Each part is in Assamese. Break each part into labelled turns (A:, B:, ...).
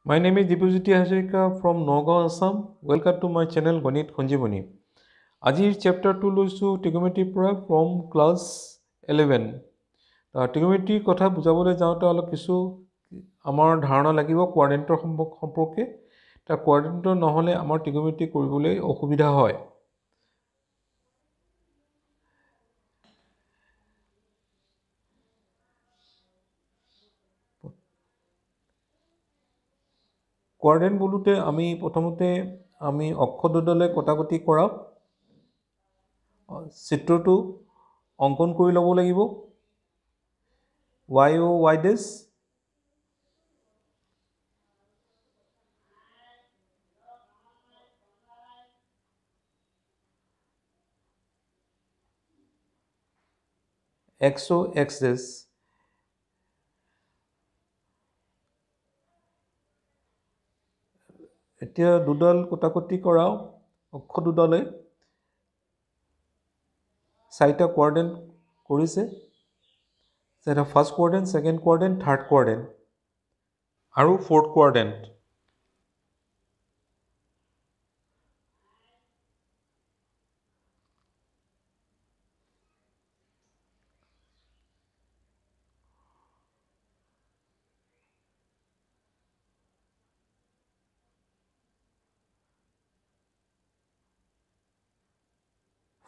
A: My name is Dipujiti Hajarika from Nagaon, Assam. Welcome to my channel Ganit Khonjiboni. আজিৰ চেপ্টাৰটো লৈছোঁ টিকোমেট্ৰিৰ পৰা ফ্ৰম ক্লাছ 11। টিকোমেট্ৰিৰ কথা বুজাবলৈ যাওঁতে অলপ কিছু আমাৰ ধাৰণা লাগিব কোৱাড্ৰেণ্টৰ সম্পৰ্কে। কোৱাড্ৰেণ্টৰ নহ'লে আমাৰ টিকোমেট্ৰি কৰিবলৈ অসুবিধা হয়। কোৱাড্ৰেণ্ট বোলোতে আমি প্ৰথমতে অক্ষ দুডালে কটাকটি কৰা চিত্ৰটো অংকন কৰি ল'ব লাগিব। y ডেছ x ডেছ এতিয়া দুডাল কটাকটি কৰা অক্ষ দুডালে চাৰিটা কোৱাড্ৰেণ্ট কৰিছে, যেনে first quadrant, second quadrant, third quadrant আৰু ফ'ৰ্থ কোৱাড্ৰেণ্ট।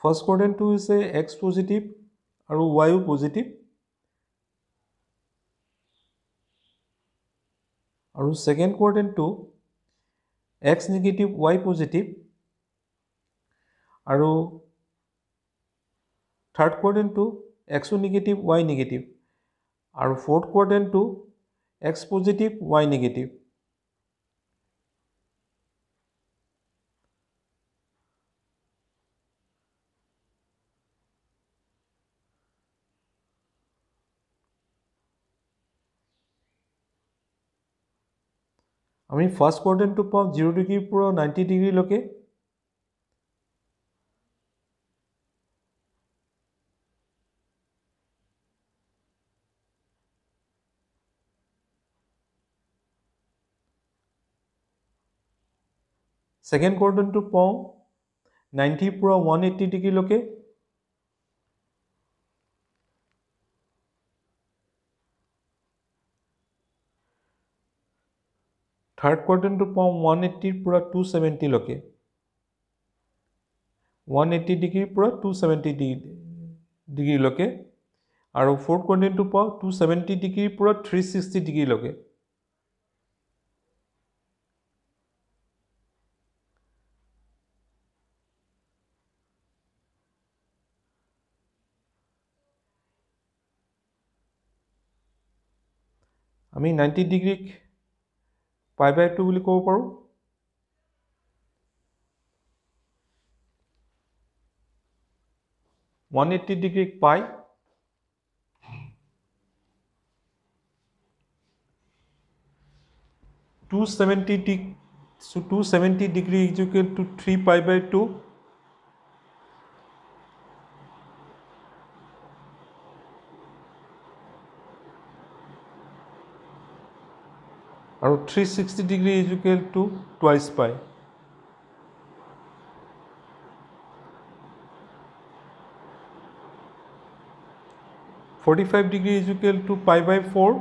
A: ফাৰ্ষ্ট কোৱাড্ৰেণ্টটো হৈছে এক্স পজিটিভ আৰু ৱাইও পজিটিভ, আৰু ছেকেণ্ড কোৱাড্ৰেণ্টটো এক্স নিগেটিভ ৱাই পজিটিভ, আৰু থাৰ্ড কোৱাড্ৰেণ্টটো এক্সো নিগেটিভ ৱাই নিগেটিভ, আৰু ফ'ৰ্থ কোৱাড্ৰেণ্টটো এক্স পজিটিভ ৱাই নিগেটিভ। আমি ফাৰ্ষ্ট কোৱাড্ৰেণ্টটো পাওঁ 0 ডিগ্ৰীৰ পৰা 90 ডিগ্ৰীলৈকে, ছেকেণ্ড কোৱাড্ৰেণ্টটো পাওঁ 90 পৰা 180 ডিগ্ৰীলৈকে, থাৰ্ড কোৱাড্ৰেণ্টটো পাওঁ 180 পৰা 270 লৈকে, 180 ডিগ্ৰীৰ পৰা 270 ডিগ্ৰীলৈকে, আৰু ফ'ৰ্থ কোৱাড্ৰেণ্টটো পাওঁ 270 ডিগ্ৰীৰ পৰা 360 ডিগ্ৰীলৈকে। আমি 90 ডিগ্ৰীক π/2 বুলি ক'ব পাৰোঁ। ওৱান 180 ডিগ্ৰীক পাই, 270 ডিগ্ৰী ইকুৱেল টু 3π/2, আৰু 360 degree equal two twice pi. $45 degree equal to π/4,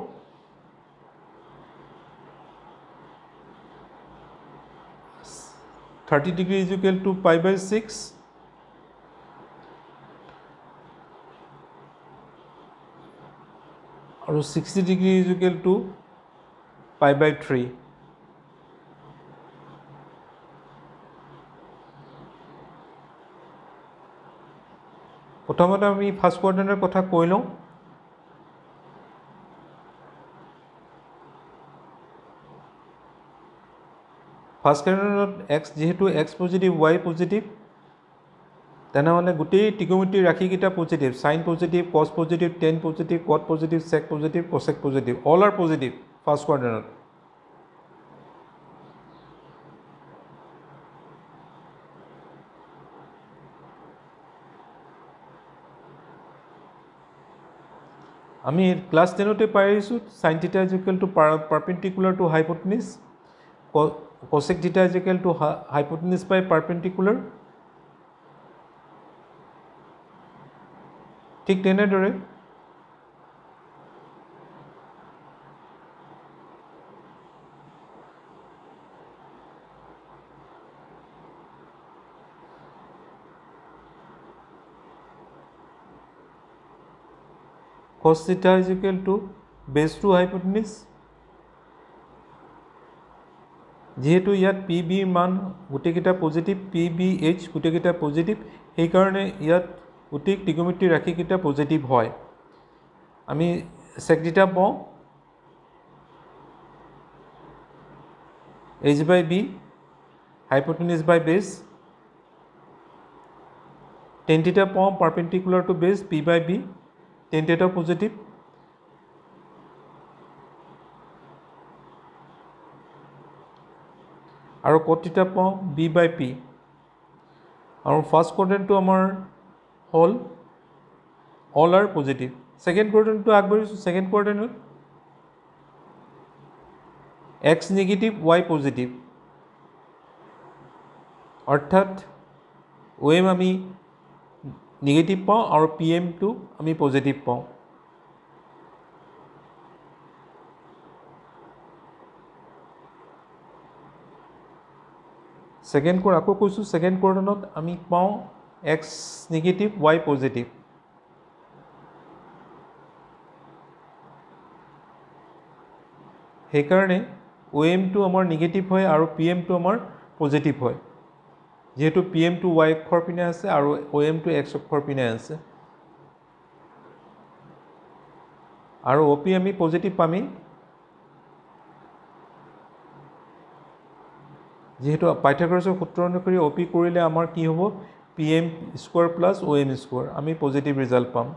A: $30 degree equal to π/6, আৰু 60 ডিগ্ৰী ইকুৱেল টু π/3। প্ৰথমতে আমি ফাৰ্ষ্ট কোৱাড্ৰেণ্টৰ কথা কৈ লওঁ। ফাৰ্ষ্ট কোৱাড্ৰেণ্টত যিহেতু এক্স পজিটিভ ৱাই পজিটিভ, তেনেহ'লে গোটেই ত্ৰিকোণমিতিৰ ৰাশিকেইটা positive, sine positive, cos positive, tan positive, cot positive, sec positive, cosec positive, all are positive first কোৱাড্ৰেণ্টত। আমি ক্লাছ 10তে পাই আহিছোঁ sine theta is equal to perpendicular to hypotenuse, cosec theta is equal to hypotenuse by perpendicular ঠিক তেনেদৰে cos theta is equal to base 2 hypotenuse যেহেতু ইয়াত পি বি মান গোটেইকেইটা পজিটিভ পি বি এইচ গোটেইকেইটা পজিটিভ সেইকাৰণে ইয়াত গোটেই ত্ৰিকোণমিতিৰ ৰাশিকেইটা পজিটিভ হয় আমি sec theta পাওঁ h by b hypotenuse by base tan theta পাওঁ perpendicular to base p by b tan theta positive আৰু cot theta পাওঁ b by p আৰু ফাৰ্ষ্ট কোৱাড্ৰেণ্টটো আমাৰ হ'ল all are positive second কোৱাড্ৰেণ্টটো আগবাঢ়িছোঁ second কোৱাড্ৰেণ্টত x negative y positive অৰ্থাৎ OM আমি নিগেটিভ পাওঁ আৰু PM টো আমি পজিটিভ পাওঁ সেকেন্ড কোড আকৌ কৈছোঁ সেকেন্ড কোৱাড্ৰেণ্টত আমি পাওঁ x নিগেটিভ y পজিটিভ সেইকাৰণে OM টো আমাৰ নিগেটিভ হয় আৰু PM টো আমাৰ পজিটিভ হয় যেহেতু PM টো y অক্ষৰ পিনে আছে আৰু OM টো x অক্ষৰ পিনে আছে আৰু OP আমি পজিটিভ পামি যেহেতু পাইথাগোৰাছৰ সূত্ৰ অনুসৰি OP কৰিলে আমাৰ কি হ'ব PM square plus OM square আমি পজিটিভ ৰিজাল্ট পাম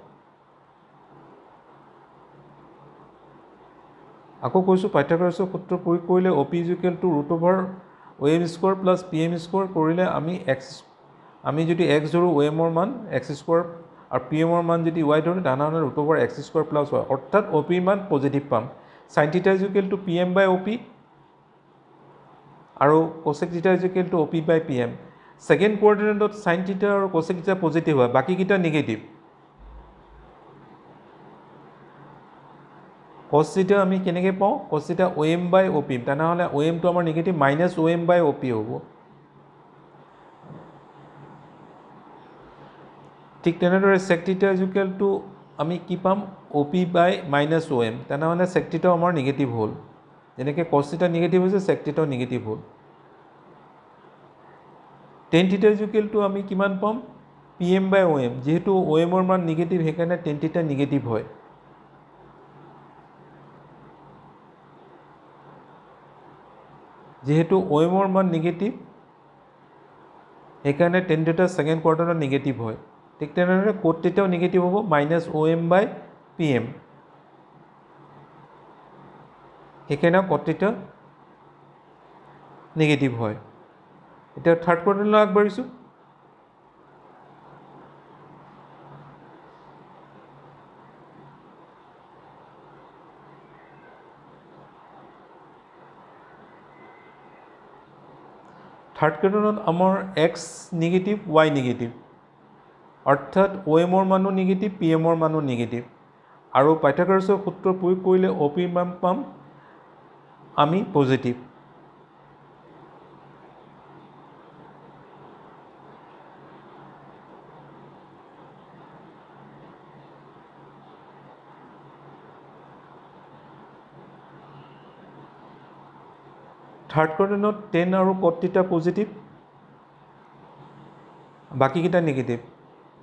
A: আকৌ কৈছোঁ পাইথাগোৰাছৰ সূত্ৰ প্ৰয়োগ কৰিলে OP √OM square plus PM square কৰিলে আমি যদি x ধৰো OM ৰ মান x স্কয়াৰ আৰু PM ৰ মান যদি y ধৰো তাহলে √x স্কয়াৰ প্লাস y অৰ্থাৎ OP ৰ মান পজিটিভ পাম sin θ PM by OP আৰু cosec theta OP by PM second কোৱাড্ৰেণ্টত sin θ আৰু cosec θ পজিটিভ হয় বাকি কিটা নিগেটিভ cos θ আমি কেনেকৈ পাওঁ cos θ OM by OP তেনেহলে OM টো আমাৰ negative minus OM by OP হ'ব ঠিক তেনেদৰে sec θ আমি কি পাম OP by minus OM তেনেহলে sec θ আমাৰ নিগেটিভ হ'ল যেনেকৈ cos θ নিগেটিভ হৈছে sec θ নিগেটিভ হ'ল tan θ আমি কিমান পাম PM by OM যেহেতু OM ৰ মান নিগেটিভ সেইকাৰণে tan θ নিগেটিভ হয় যেহেতু OM ৰ মান নিগেটিভ সেইকাৰণে tan θ সেকেন্ড কোৱাড্ৰেণ্টত নিগেটিভ হয় ঠিক তেনেদৰে cot θ নিগেটিভ হ'ব মাইনাস OM by PM সেইকাৰণে cot θ নিগেটিভ হয় এটা থাৰ্ড কোৱাড্ৰেণ্টলৈ আগবাঢ়িছোঁ থাৰ্ড কোৱাড্ৰেণ্টত আমাৰ x নিগেটিভ y নিগেটিভ অৰ্থাৎ OM ৰ মানো নিগেটিভ PM ৰ মানো নিগেটিভ আৰু পাইথাগোৰাছৰ সূত্ৰ প্ৰয়োগ কৰিলে OP মান পাম আমি পজিটিভ থাৰ্ড কোৱাড্ৰেণ্টত tan আৰু cot θ পজিটিভ বাকি কিটা নিগেটিভ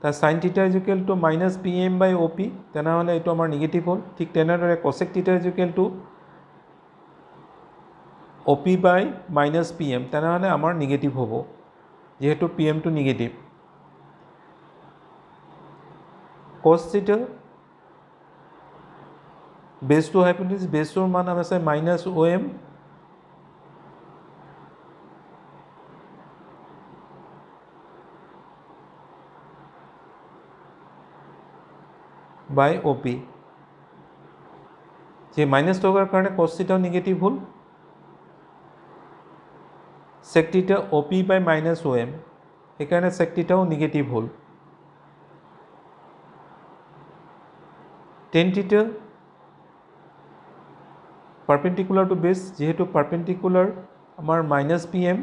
A: তা sin θ minus PM by OP তেনেহলে এইটো আমাৰ নিগেটিভ হ'ল ঠিক তেনেদৰে cosec θ OP by minus PM তেনেহলে আমাৰ নিগেটিভ হ'ব যেহেতু PM টো negative cos θ base 2 hypotenuse base 2 ৰ মান আছে minus OM by OP যে মাইনাস টকাৰ কাৰণে cos θ নিগেটিভ হ'ল sec theta OP by minus OM সেইকাৰণে sec theta নেগেটিভ হ'ল tan theta perpendicular to base যেহেতু perpendicular আমাৰ minus PM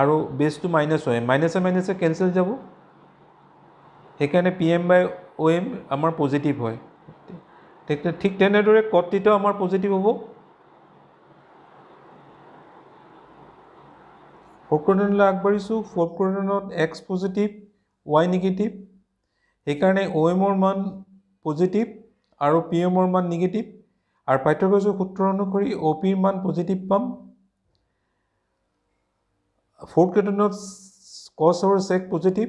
A: আৰু base to minus OM minus A cancel যাব সেইকাৰণে PM by OM আমাৰ পজিটিভ হয় ঠিক তেনেদৰে cot theta আমাৰ পজিটিভ হ'ব fourth quadrant লৈ আগবাঢ়িছোঁ fourth quadrant x positive y negative সেইকাৰণে OM ৰ মান পজিটিভ আৰু PM ৰ মান নেগেটিভ আৰু পাইথাগোৰাছৰ সূত্ৰ অনুসৰি OP ৰ মান পজিটিভ পাম fourth quadrant cos আৰু sec পজিটিভ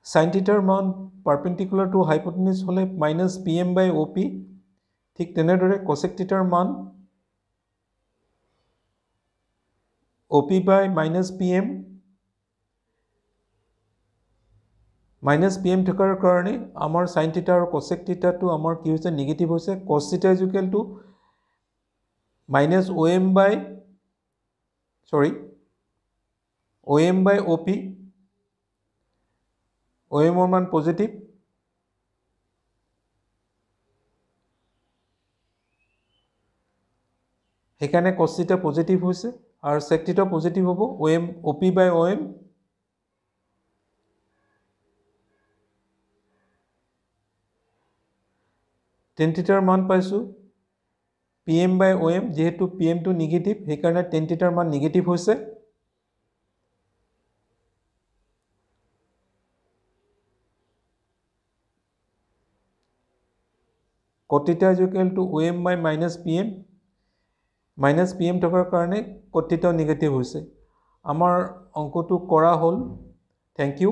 A: sin theta ৰ মান perpendicular to hypotenuse হলে minus PM by OP ঠিক তেনেদৰে cosec theta ৰ মান OP by minus PM থকাৰ কাৰণে আমাৰ sin theta আৰু cosec theta টো আমাৰ কি হৈছে নেগেটিভ হৈছে cos theta is equal to minus OM by OP OM ৰ মান পজিটিভ সেইকাৰণে cos theta পজিটিভ হৈছে আৰু sec theta পজিটিভ হ'ব OP by OM tan theta ৰ মান পাইছোঁ PM by OM যেহেতু PM টো নেগেটিভ সেইকাৰণে tan theta ৰ মান নেগেটিভ হৈছে cot theta is equal to OM by minus PM থকাৰ কাৰণে cot theta নেগেটিভ হৈছে আমাৰ অংকটো কৰা হ'ল থ্যাংক ইউ